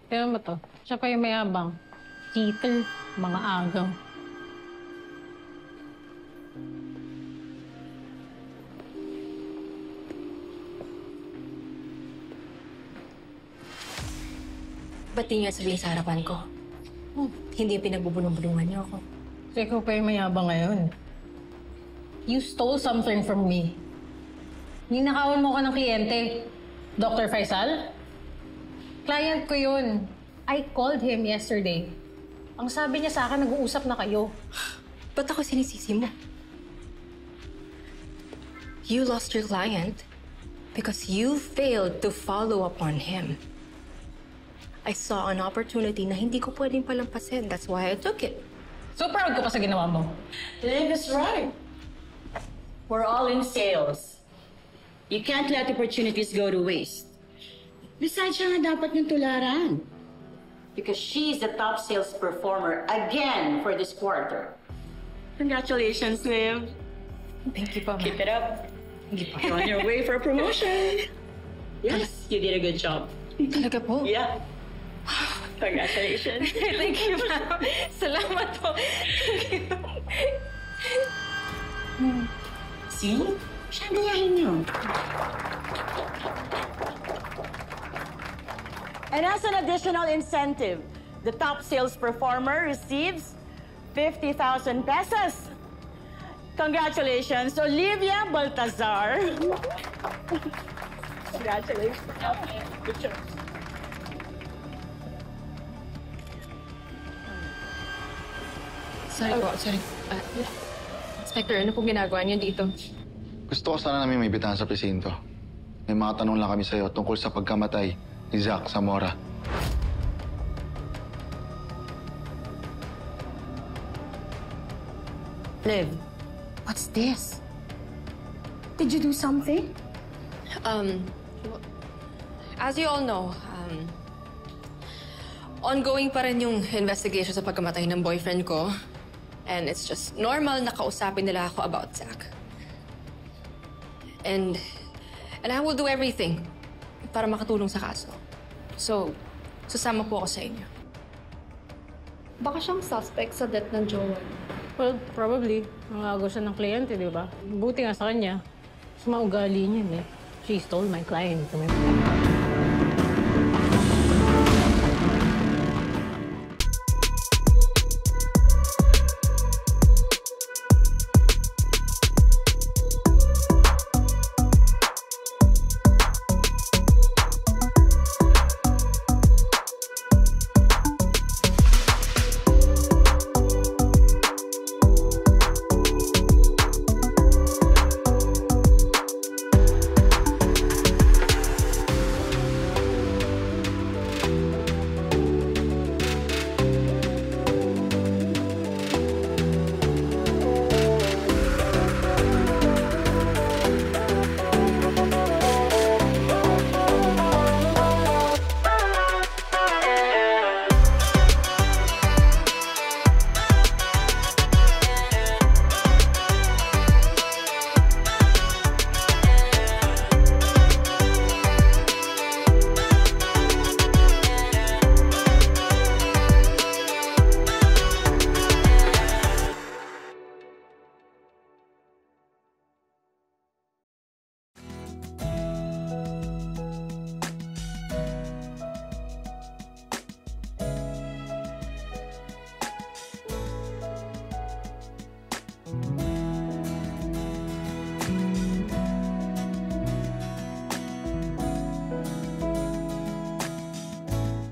Tignan mo to. Siya pa yung mayabang. Cheater, mga agaw. Ba't di niyo sabihin sa harapan ko? Hindi pinagbubulong-bulungan niyo ako. So ikaw pa yung mayabang ngayon. You stole something from me. Ninakawan mo ko ng kliyente. Dr. Faisal? Client ko yun. I called him yesterday. Ang sabi niya sa akin, nag-uusap na kayo. Ba't ako sinisisi mo? You lost your client because you failed to follow up on him. I saw an opportunity na hindi ko pwedeng palampasin. That's why I took it. So proud ko pa sa ginawa mo. Liv is right. We're all in sales. You can't let opportunities go to waste. Besides, siya nga dapat niyong tularan. Because she's the top sales performer again for this quarter. Congratulations, Liv. Thank you pa, ma. Keep it up. You're on your way for a promotion. Yes, you did a good job. Talaga po? Yeah. Congratulations. Thank you, ma'am. Salamat po. Thank you. See? Siya gayahin niyo. And as an additional incentive, the top sales performer receives 50,000 pesos. Congratulations, Olivia Baltazar. Congratulations. Good job. Sorry po, sorry. Inspector, ano pong ginagawa niyo dito? Gusto ko sana namin may bitahan sa presinto. May mga tanong lang kami sa'yo tungkol sa pagkamatay ni Zach Zamora. Liv, what's this? Did you do something? As you all know, ongoing pa rin yung investigation sa pagkamatay ng boyfriend ko. And it's just normal na kausapin nila ako about Zach. And I will do everything para makatulong sa kaso. So, sasama po ako sa inyo. Baka siyang suspect sa death ng jowa. Well, probably. Nangago siya ng kliyente, di ba? Buti nga sa kanya. Mas maugali niyan eh. She stole my client.